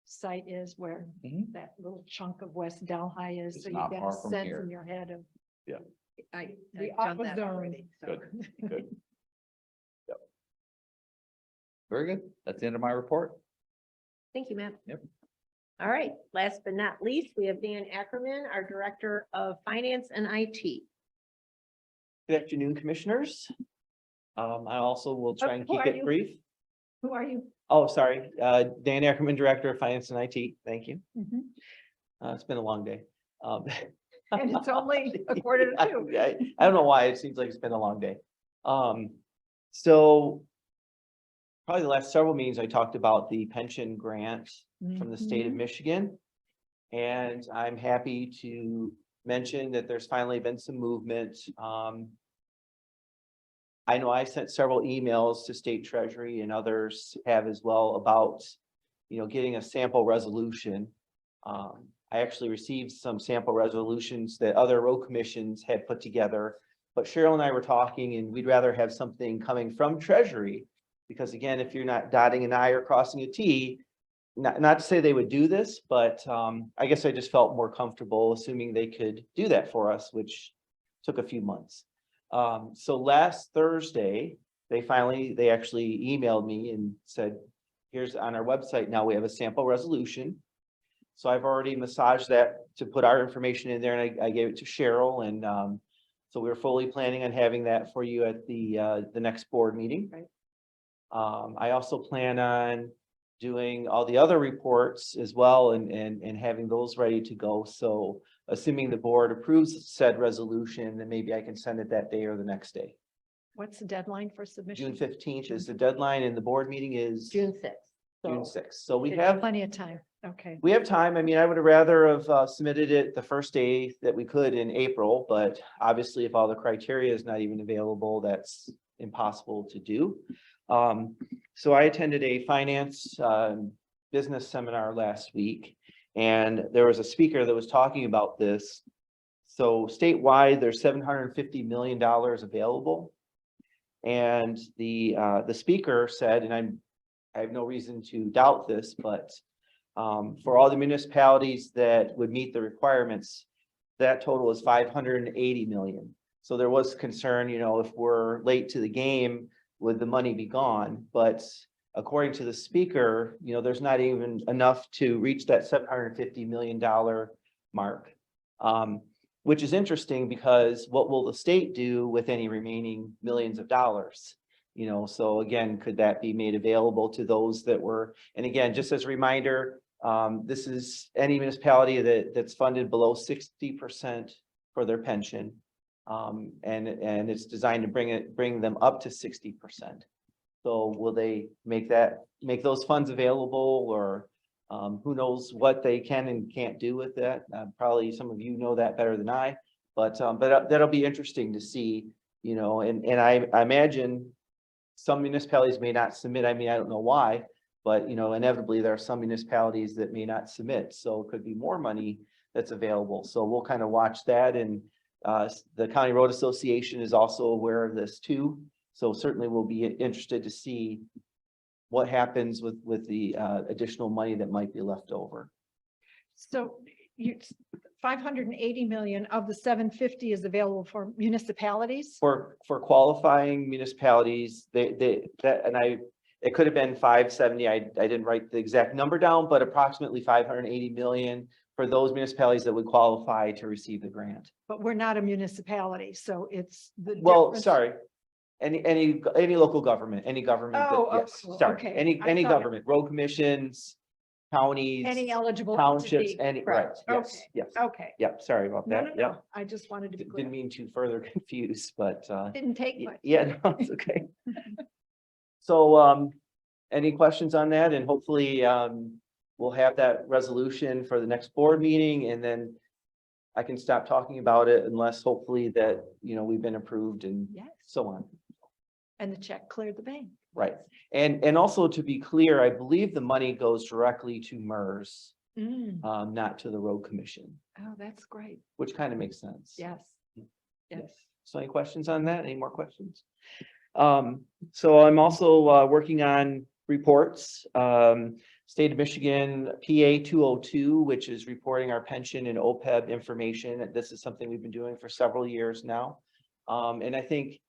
site is, where that little chunk of West Delhi is. It's So you not get a far from sense here. in your head of. Yeah. I've The done upper that zone. already. so. Good. Good. Yep. Very good. That's the end of my report. Thank you, Matt. Yep. All right, last but not least, we have Dan Ackerman, our Director of Finance and IT. Good afternoon, commissioners. I also will try and Who keep are it you? brief. Who are you? Oh, sorry, Dan Ackerman, Director of Finance and IT. Thank you. Mhm. It's been a long day. And it's only a quarter to two. I don't know why, it seems like it's been a long day. So probably the last several meetings, I talked about the pension grant from the state of Michigan. And I'm happy to mention that there's finally been some movement. I know I sent several emails to state treasury and others have as well about, getting a sample resolution. I actually received some sample resolutions that other road commissions had put together. But Cheryl and I were talking, and we'd rather have something coming from treasury. Because again, if you're not dotting an I or crossing a T, not to say they would do this, but I guess I just felt more comfortable assuming they could do that for us, which took a few months. So last Thursday, they actually emailed me and said, here's on our website, now we have a sample resolution. So I've already massaged that to put our information in there, and I gave it to Cheryl, and so we're fully planning on having that for you at the next board meeting. Right. I also plan on doing all the other reports as well and having those ready to go. So assuming the board approves said resolution, then maybe I can send it that day or the next day. What's the deadline for submission? June 15th is the deadline, and the board meeting is June 6th. June 6th. So we There's have plenty of time. Okay. We have time. I mean, I would have rather have submitted it the first day that we could in April, but obviously if all the criteria is not even available, that's impossible to do. So I attended a finance business seminar last week, and there was a speaker that was talking about this. So statewide, there's $750 million available. And the speaker said, and I have no reason to doubt this, but for all the municipalities that would meet the requirements, that total is 580 million. So there was concern, if we're late to the game, would the money be gone? But according to the speaker, there's not even enough to reach that $750 million mark. Which is interesting because what will the state do with any remaining millions of dollars? So again, could that be made available to those that were, and again, just as a reminder, this is any municipality that's funded below 60% for their pension. And it's designed to bring them up to 60%. So will they make those funds available, or who knows what they can and can't do with that? Probably some of you know that better than I, But that'll be interesting to see, and I imagine some municipalities may not submit. I mean, I don't know why, but inevitably there are some municipalities that may not submit. So it could be more money that's available. So we'll kind of watch that. And the County Road Association is also aware of this too. So certainly we'll be interested to see what happens with the additional money that might be left over. So you, 580 million of the 750 is available for municipalities? For qualifying municipalities, it could have been 570. I didn't write the exact number down, but approximately 580 million for those municipalities that would qualify to receive the grant. But we're not a municipality, so it's the. Well, difference- sorry, any local government, any government, Oh, yes, oh, sorry, okay. any I thought- government, road commissions, counties, Any eligible. townships, entity. any, right, Correct. yes, Okay. yes. Okay. Yep, sorry about No, that, no, yeah. no. I just wanted to be Didn't clear. mean to further confuse, but Didn't take much. yeah, no, it's okay. So any questions on that? And hopefully we'll have that resolution for the next board meeting, and then I can stop talking about it unless hopefully that, we've been approved and Yes. so on. And the check cleared the bank. Right. And also to be clear, I believe the money goes directly to MERS, Mm. not to the road commission, Oh, that's great. which kind of makes sense. Yes. Yes. So any questions on that? Any more questions? So I'm also working on reports. State of Michigan PA 202, which is reporting our pension and OPEB information. This is something we've been doing for several years now. And I think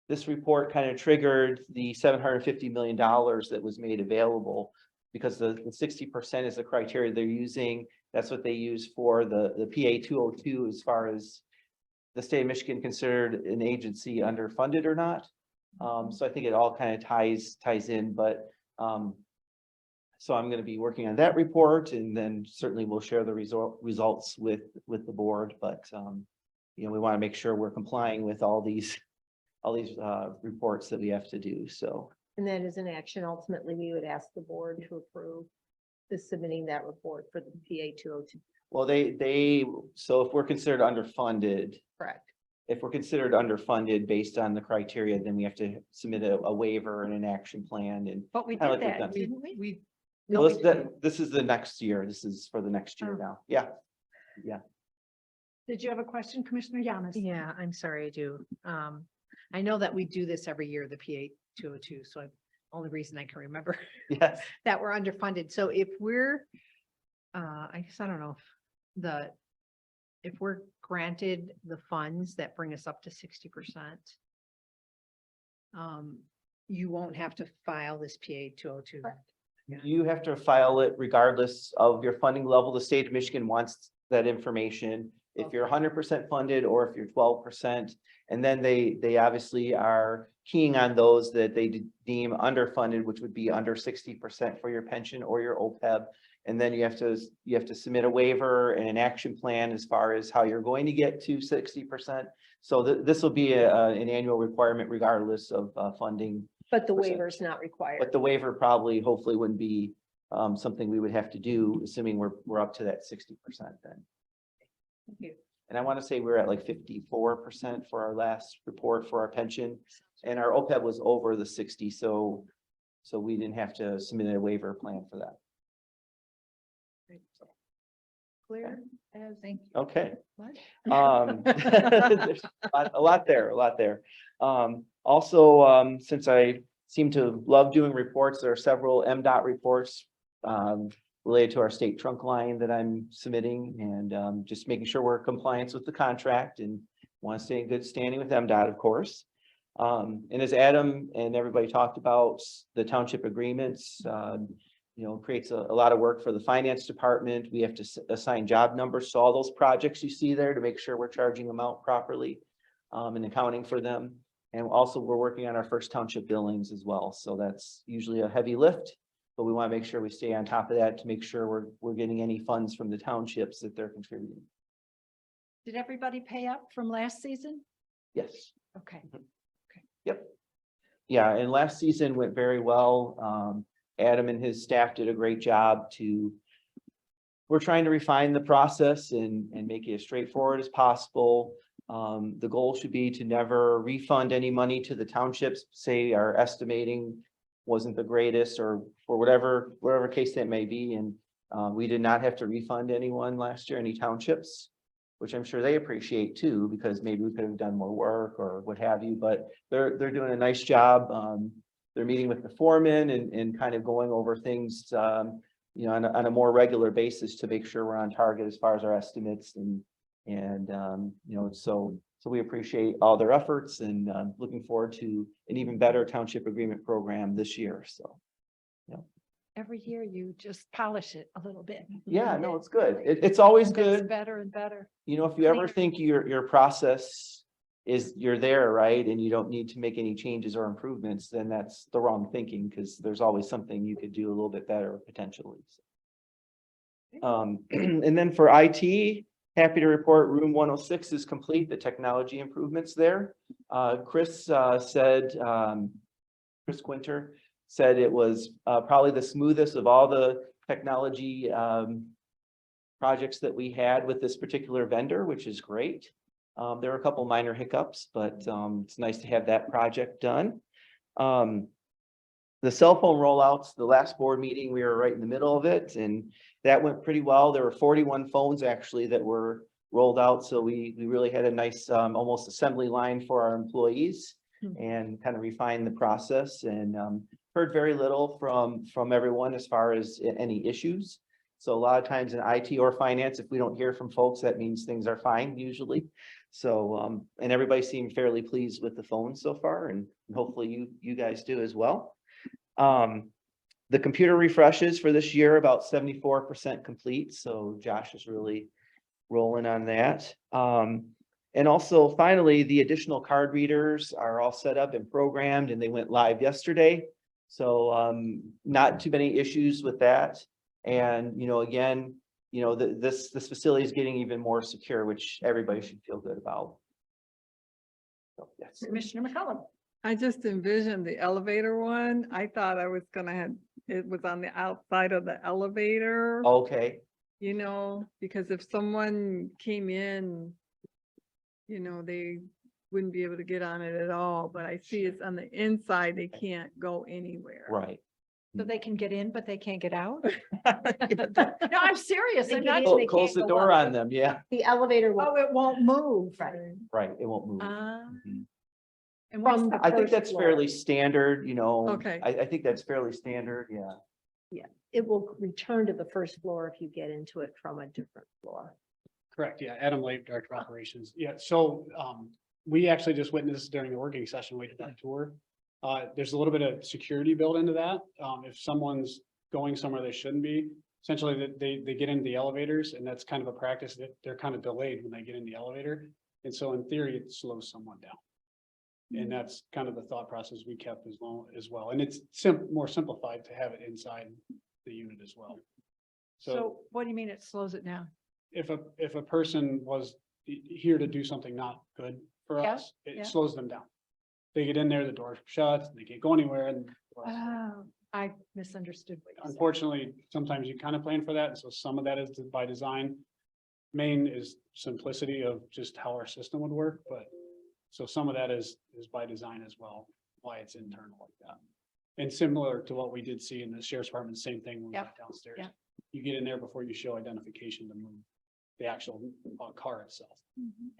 this report kind of triggered the $750 million that was made available, because the 60% is the criteria they're using. That's what they use for the PA 202 as far as the state of Michigan considered an agency underfunded or not. So I think it all kind of ties in, but so I'm going to be working on that report, and then certainly we'll share the results with the board. But we want to make sure we're complying with all these reports that we have to do. So And that is an action. Ultimately, we would ask the board to approve the submitting that report for the PA 202. well, so if we're considered underfunded, Correct. if we're considered underfunded based on the criteria, then we have to submit a waiver and an action plan. And But we Kinda did like we've that, done. didn't we? well, this is the next year. This is for the next year Oh. now. Yeah. Did you have a question, Commissioner Yamas? Yeah, I'm sorry, I do. I know that we do this every year, the PA 202, so only reason I can remember Yes. that we're underfunded. So if we're, I guess I don't know, if we're granted the funds that bring us up to 60%, you won't have to file this PA 202. You have to file it regardless of your funding level. The state of Michigan wants that information. If you're 100% funded or if you're 12%, and then they obviously are keying on those that they deem underfunded, which would be under 60% for your pension or your OPEB. And then you have to submit a waiver and an action plan as far as how you're going to get to 60%. So this will be an annual requirement regardless of funding. But the waiver is not required. But the waiver probably, hopefully wouldn't be something we would have to do, assuming we're up to that 60% then. Thank you. And I want to say we're at like 54% for our last report for our pension, and our OPEB was over the 60, so we didn't have to submit a waiver plan for that. Clear as, thank you. Okay. What? There's a lot there. Also, since I seem to love doing reports, there are several MDOT reports related to our state trunk line that I'm submitting, and just making sure we're in compliance with the contract and want to stay in good standing with MDOT, of course. And as Adam and everybody talked about, the township agreements, creates a lot of work for the finance department. We have to assign job numbers to all those projects you see there to make sure we're charging them out properly and accounting for them. And also we're working on our first township billings as well. So that's usually a heavy lift, but we want to make sure we stay on top of that to make sure we're getting any funds from the townships that they're contributing. Did everybody pay up from last season? Yes. Okay. Yep. Yeah, and last season went very well. Adam and his staff did a great job we're trying to refine the process and make it as straightforward as possible. The goal should be to never refund any money to the townships, say our estimating wasn't the greatest or for whatever case that may be. And we did not have to refund anyone last year, any townships, which I'm sure they appreciate too, because maybe we could have done more work or what have you, but they're doing a nice job. They're meeting with the foreman and kind of going over things, you know, on a more regular basis to make sure we're on target as far as our estimates and you know, so we appreciate all their efforts and looking forward to an even better township agreement program this year. So, Every year you just polish it a little bit. yeah, no, it's good. It's always It gets good. better and better. You know, if you ever Cleaner. think your process is you're there, right, and you don't need to make any changes or improvements, then that's the wrong thinking, because there's always something you could do a little bit better potentially. And then for IT, happy to report room 106 is complete, the technology improvements there. Chris Quinter said it was probably the smoothest of all the technology projects that we had with this particular vendor, which is great. There were a couple minor hiccups, but it's nice to have that project done. The cell phone rollouts, the last board meeting, we were right in the middle of it, and that went pretty well. There were 41 phones actually that were rolled out, so we really had a nice almost assembly line for our employees and kind of refined the process, and heard very little from everyone as far as any issues. So a lot of times in IT or finance, if we don't hear from folks, that means things are fine usually. So and everybody seemed fairly pleased with the phone so far, and hopefully you guys do as well. The computer refreshes for this year, about 74% complete. So Josh is really rolling on that. And also finally, the additional card readers are all set up and programmed, and they went live yesterday. So not too many issues with that. And, you know, again, you know, this facility is getting even more secure, which everybody should feel good about. So, yes. Commissioner McCollum. I just envisioned the elevator one. I thought I was gonna have, it was on the outside of the elevator. Okay. You know, because if someone came in, you know, they wouldn't be able to get on it at all, but I see it's on the inside, they can't go anywhere. Right. So they can get in, but they can't get out? No, I'm serious. They I'm get not. in, they Close can't the go door up. on them. Yeah. The elevator Oh, will, it won't move. Right. It won't move. And From what's the the I think first that's floor. fairly standard, you know. Okay. I think that's fairly standard. Yeah. it will return to the first floor if you get into it from a different floor. Correct, yeah, Adam Lake, Director of Operations. Yeah, so we actually just witnessed during the working session, we did that tour. There's a little bit of security built into that. If someone's going somewhere they shouldn't be, essentially they get into the elevators, and that's kind of a practice that they're kind of delayed when they get in the elevator. And so in theory, it slows someone down. And that's kind of the thought process we kept as well. And it's more simplified to have it inside the unit as well. So what do you mean it slows it down? If a person was here to do something not good for Yeah, us, it yeah. slows them down. They get in there, the door shuts, they can't go anywhere, and Oh, I misunderstood what you said. unfortunately, sometimes you kind of plan for that, and so some of that is by design. Main is simplicity of just how our system would work, but so some of that is by design as well, why it's internal like that. And similar to what we did see in the sheriff's department, same thing when we Yep, went downstairs. yep. You get in there before you show identification to move the actual car itself.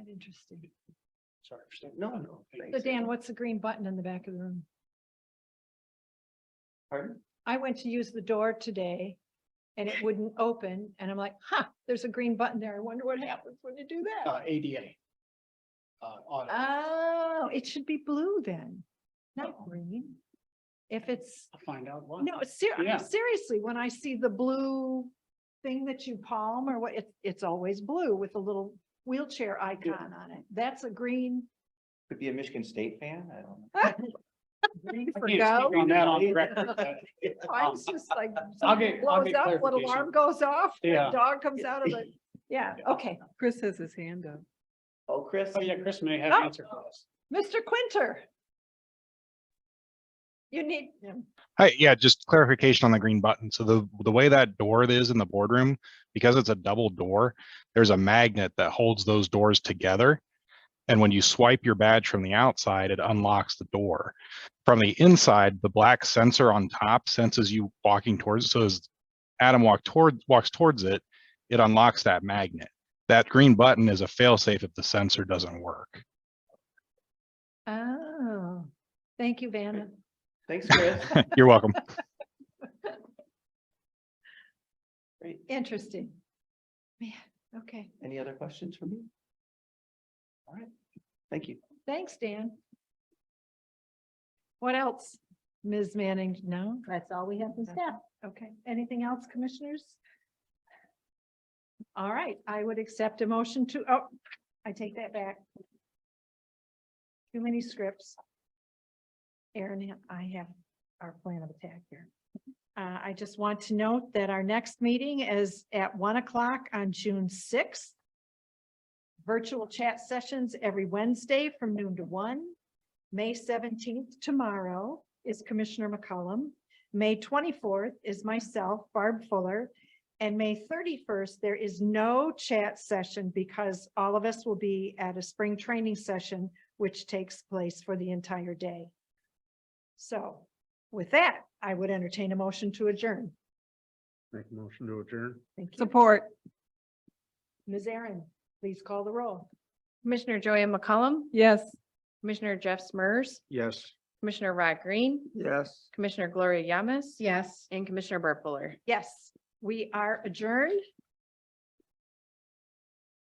Interesting. Sorry. No. So Dan, what's the green button in the back of the room? Pardon? I went to use the door today and it wouldn't open. And I'm like, there's a green button there. I wonder what happens when you do that. ADA. Auto. Oh, it should be blue then, not green. If it's, I'll find out what. no, Yeah. seriously, when I see the blue thing that you palm or what, it's always blue with a little wheelchair icon on it. That's a green. Could be a Michigan State fan. I don't know. Green I for can't go. speak on that on record. I was just like, I'll something get blows up, little clarification. alarm goes off, the Yeah. dog comes out of the, yeah, okay. Chris has his hand up. Oh, Chris. Oh, yeah, Chris may have Oh. an answer for us. Mr. Quinter. You need, Hi, yeah, just clarification on the green button. So the way that door is in the boardroom, because it's a double door, there's a magnet that holds those doors together. And when you swipe your badge from the outside, it unlocks the door. From the inside, the black sensor on top senses you walking towards. So as Adam walks towards it, it unlocks that magnet. That green button is a fail-safe if the sensor doesn't work. Oh, thank you, Vanna. Thanks, Chris. You're welcome. Great. Interesting. Man, okay. Any other questions for me? All right, thank you. Thanks, Dan. What else? Ms. Manning, no? That's all we have from staff. Okay, anything else, commissioners? All right, I would accept a motion to, oh, I take that back. Too many scripts. Aaron, I have our plan of attack here. I just want to note that our next meeting is at 1 o'clock on June 6th. Virtual chat sessions every Wednesday from noon to 1. May 17th, tomorrow, is Commissioner McCollum. May 24th is myself, Barb Fuller. And May 31st, there is no chat session because all of us will be at a spring training session, which takes place for the entire day. So with that, I would entertain a motion to adjourn. Make a motion to adjourn. Thank you. Support. Ms. Aaron, please call the roll. Commissioner Joya McCollum, Yes. Commissioner Jeff Smurs, Yes. Commissioner Rod Green, Yes. Commissioner Gloria Yamas, Yes. and Commissioner Burt Fuller. Yes, we are adjourned.